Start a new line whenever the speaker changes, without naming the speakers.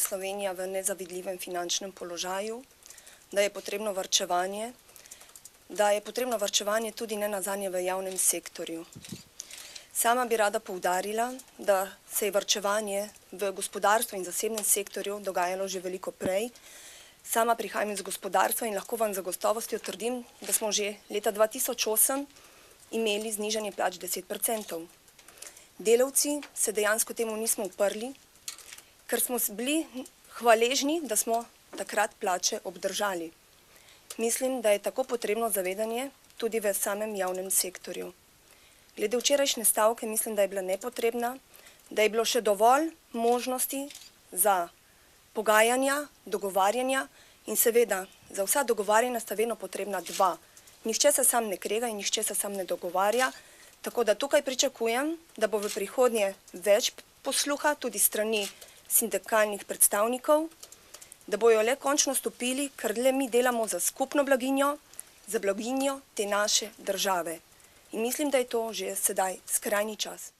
Slovenija v nezavidljivem finančnem položaju, da je potrebno varčevanje, tudi nenazadnje v javnem sektorju. Sama bi rada poudarila, da se je varčevanje v gospodarstvu in zasebnem sektorju dogajalo že veliko prej. Sama prihajam iz gospodarstva in lahko vam z gotovostjo trdim, da smo že leta 2008 imeli znižanje plač 10%. Delavci se dejansko temu nismo uprli, ker smo bili hvaležni, da smo takrat plače obdržali. Mislim, da je tako potrebno zavedanje tudi v samem javnem sektorju. Glede včerajšnje stavke mislim, da je bila nepotrebna, da je bilo še dovolj možnosti za pogajanja, dogovarjanja in seveda za vsa dogovarjanja sta vedno potrebna dva. Nihče se sam ne krega in nihče se sam ne dogovarja, tako da tukaj pričakujem, da bo v prihodnje več posluha tudi strani sindikalnih predstavnikov, da bojo le končno stopili, ker le mi delamo za skupno blaginjo, za blaginjo te naše države. In mislim, da je to že sedaj skrajni čas.